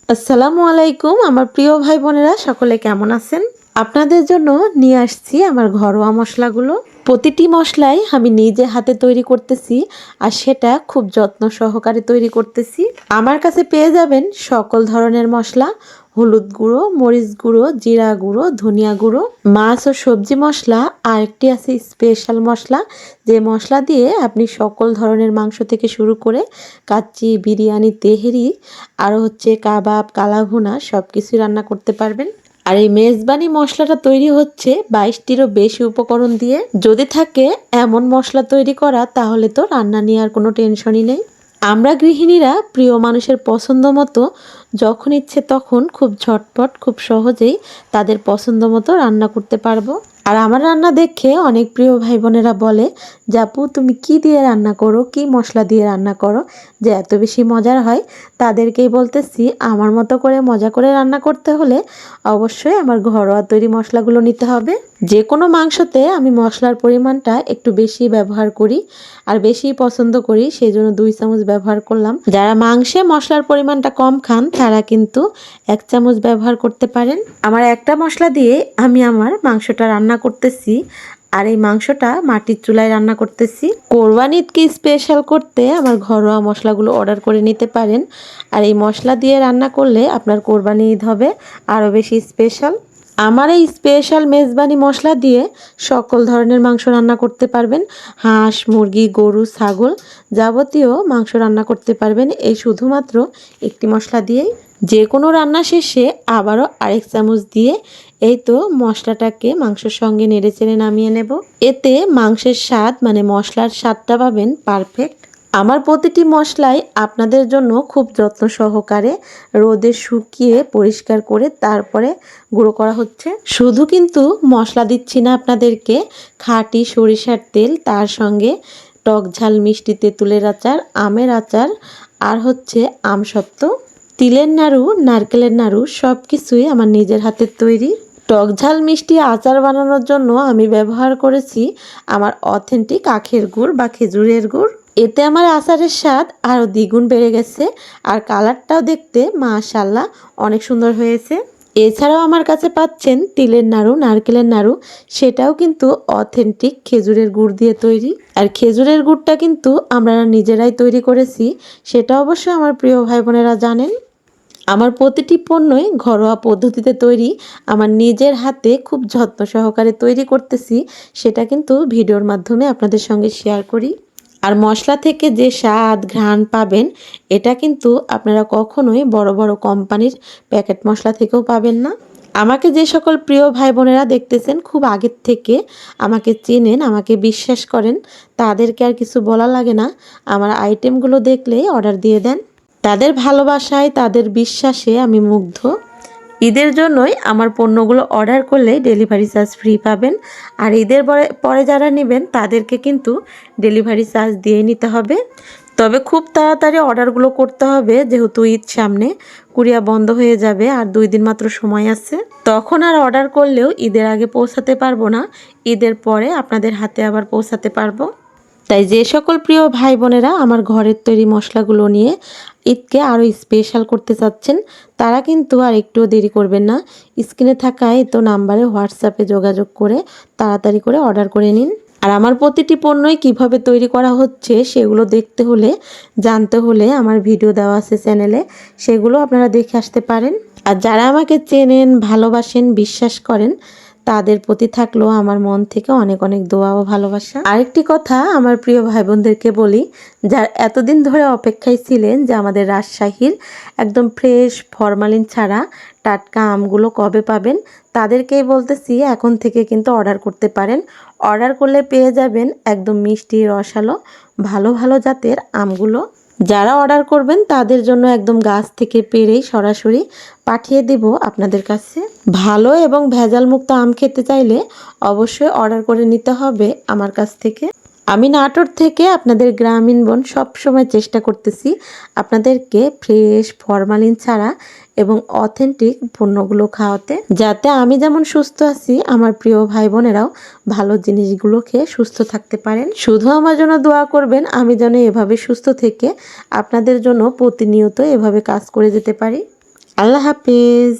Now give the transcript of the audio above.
আসসালামু আলাইকুম আমার প্রিয় ভাই বোনেরা সকলে কেমন আছেন। আপনাদের জন্য নিয়ে আসছি আমার ঘরোয়া মশলাগুলো। প্রতিটি মশলাই আমি নিজে হাতে তৈরি করতেছি আর সেটা খুব যত্ন সহকারে তৈরি করতেছি। আমার কাছে পেয়ে যাবেন সকল ধরনের মশলা, হলুদ গুঁড়ো, মরিচ গুঁড়ো, জিরা গুঁড়ো, ধনিয়া গুঁড়ো, মাছ ও সবজি মশলা। আর একটি আছে স্পেশাল মশলা, যে মশলা দিয়ে আপনি সকল ধরনের মাংস থেকে শুরু করে কাচ্চি, বিরিয়ানি, তেহেরি, আরও হচ্ছে কাবাব, কালাভুনা সব কিছুই রান্না করতে পারবেন। আর এই মেজবানি মশলাটা তৈরি হচ্ছে 22টিরও বেশি উপকরণ দিয়ে। যদি থাকে এমন মশলা তৈরি করা, তাহলে তো রান্না নিয়ে আর কোনো টেনশনই নেই। আমরা গৃহিণীরা প্রিয় মানুষের পছন্দ মতো যখন ইচ্ছে তখন খুব ঝটপট, খুব সহজেই তাদের পছন্দ মতো রান্না করতে পারবো। আর আমার রান্না দেখে অনেক প্রিয় ভাই বোনেরা বলে যে আপু তুমি কি দিয়ে রান্না করো, কি মশলা দিয়ে রান্না করো যে এত বেশি মজার হয়। তাদেরকেই বলতেছি, আমার মতো করে মজা করে রান্না করতে হলে অবশ্যই আমার ঘরোয়া তৈরি মশলাগুলো নিতে হবে। যে কোনো মাংসতে আমি মশলার পরিমাণটা একটু বেশি ব্যবহার করি আর বেশি পছন্দ করি, সেই জন্য 2 চামচ ব্যবহার করলাম। যারা মাংসে মশলার পরিমাণটা কম খান তারা কিন্তু 1 চামচ ব্যবহার করতে পারেন। আমার একটা মশলা দিয়ে আমি আমার মাংসটা রান্না করতেছি। আর এই মাংসটা মাটির চুলায় রান্না করতেছি। কোরবানি ঈদকে স্পেশাল করতে আমার ঘরোয়া মশলাগুলো অর্ডার করে নিতে পারেন। আর এই মশলা দিয়ে রান্না করলে আপনার কোরবানি ঈদ হবে আরও বেশি স্পেশাল। আমার এই স্পেশাল মেজবানি মশলা দিয়ে সকল ধরনের মাংস রান্না করতে পারবেন। হাঁস, মুরগি, গরু, ছাগল যাবতীয় মাংস রান্না করতে পারবেন এই শুধুমাত্র একটি মশলা দিয়েই। যে কোনো রান্না শেষে আবারও আরেক চামচ দিয়ে এই তো মশলাটাকে মাংসের সঙ্গে নেড়েচেড়ে নামিয়ে নেব। এতে মাংসের স্বাদ মানে মশলার স্বাদটা পাবেন পারফেক্ট। আমার প্রতিটি মশলাই আপনাদের জন্য খুব যত্ন সহকারে রোদে শুকিয়ে পরিষ্কার করে তারপরে গুঁড়ো করা হচ্ছে। শুধু কিন্তু মশলা দিচ্ছি না আপনাদেরকে, খাঁটি সরিষার তেল, তার সঙ্গে টক ঝাল মিষ্টি তেঁতুলের আচার, আমের আচার, আর হচ্ছে আমসত্ত্ব, তিলের নাড়ু, নারকেলের নাড়ু সব কিছুই আমার নিজের হাতের তৈরি। টক ঝাল মিষ্টি আচার বানানোর জন্য আমি ব্যবহার করেছি আমার অথেন্টিক আখের গুড় বা খেজুরের গুড়। এতে আমার আচারের স্বাদ আরও দ্বিগুণ বেড়ে গেছে আর কালারটাও দেখতে মাশাআল্লাহ অনেক সুন্দর হয়েছে। এছাড়াও আমার কাছে পাচ্ছেন তিলের নাড়ু, নারকেলের নাড়ু, সেটাও কিন্তু অথেন্টিক খেজুরের গুড় দিয়ে তৈরি। আর খেজুরের গুড়টা কিন্তু আমরা নিজেরাই তৈরি করেছি, সেটা অবশ্য আমার প্রিয় ভাই বোনেরা জানেন। আমার প্রতিটি পণ্যই ঘরোয়া পদ্ধতিতে তৈরি, আমার নিজের হাতে খুব যত্ন সহকারে তৈরি করতেছি, সেটা কিন্তু ভিডিওর মাধ্যমে আপনাদের সঙ্গে শেয়ার করি। আর মশলা থেকে যে স্বাদ ঘ্রাণ পাবেন এটা কিন্তু আপনারা কখনোই বড় বড় কোম্পানির প্যাকেট মশলা থেকেও পাবেন না। আমাকে যে সকল প্রিয় ভাই বোনেরা দেখতেছেন খুব আগের থেকে আমাকে চেনেন, আমাকে বিশ্বাস করেন, তাদেরকে আর কিছু বলা লাগে না। আমার আইটেমগুলো দেখলেই অর্ডার দিয়ে দেন। তাদের ভালোবাসায়, তাদের বিশ্বাসে আমি মুগ্ধ। ঈদের জন্যই আমার পণ্যগুলো অর্ডার করলে ডেলিভারি চার্জ ফ্রি পাবেন। আর ঈদের পরে যারা নেবেন তাদেরকে কিন্তু ডেলিভারি চার্জ দিয়ে নিতে হবে। তবে খুব তাড়াতাড়ি অর্ডারগুলো করতে হবে, যেহেতু ঈদ সামনে, কুরিয়া বন্ধ হয়ে যাবে আর 2 দিন মাত্র সময় আছে। তখন আর অর্ডার করলেও ঈদের আগে পৌঁছাতে পারবো না, ঈদের পরে আপনাদের হাতে আবার পৌঁছাতে পারবো। তাই যে সকল প্রিয় ভাই বোনেরা আমার ঘরের তৈরি মশলাগুলো নিয়ে ঈদকে আরও স্পেশাল করতে চাচ্ছেন, তারা কিন্তু আর একটুও দেরি করবেন না। স্ক্রিনে থাকা এই তো নাম্বারে হোয়াটসঅ্যাপে যোগাযোগ করে তাড়াতাড়ি করে অর্ডার করে নিন। আর আমার প্রতিটি পণ্যই কিভাবে তৈরি করা হচ্ছে সেগুলো দেখতে হলে, জানতে হলে আমার ভিডিও দেওয়া আছে চ্যানেলে, সেগুলো আপনারা দেখে আসতে পারেন। আর যারা আমাকে চেনেন, ভালোবাসেন, বিশ্বাস করেন, তাদের প্রতি থাকলো আমার মন থেকে অনেক অনেক দোয়া ও ভালোবাসা। আরেকটি কথা আমার প্রিয় ভাই বোনদেরকে বলি, যারা এতদিন ধরে অপেক্ষায় ছিলেন যে আমাদের রাজশাহীর একদম ফ্রেশ ফরমালিন ছাড়া টাটকা আমগুলো কবে পাবেন, তাদেরকেই বলতেছি এখন থেকে কিন্তু অর্ডার করতে পারেন। অর্ডার করলে পেয়ে যাবেন একদম মিষ্টি রসালো ভালো ভালো জাতের আমগুলো। যারা অর্ডার করবেন তাদের জন্য একদম গাছ থেকে পেড়েই সরাসরি পাঠিয়ে দেব আপনাদের কাছে। ভালো এবং ভেজাল মুক্ত আম খেতে চাইলে অবশ্যই অর্ডার করে নিতে হবে আমার কাছ থেকে। আমি নাটোর থেকে আপনাদের গ্রামীণ বোন সবসময় চেষ্টা করতেছি আপনাদেরকে ফ্রেশ ফরমালিন ছাড়া এবং অথেন্টিক পণ্যগুলো খাওয়াতে, যাতে আমি যেমন সুস্থ আছি আমার প্রিয় ভাই বোনেরাও ভালো জিনিসগুলো খেয়ে সুস্থ থাকতে পারেন। শুধু আমার জন্য দোয়া করবেন, আমি যেন এভাবে সুস্থ থেকে আপনাদের জন্য প্রতিনিয়ত এভাবে কাজ করে যেতে পারি। আল্লাহ হাফেজ।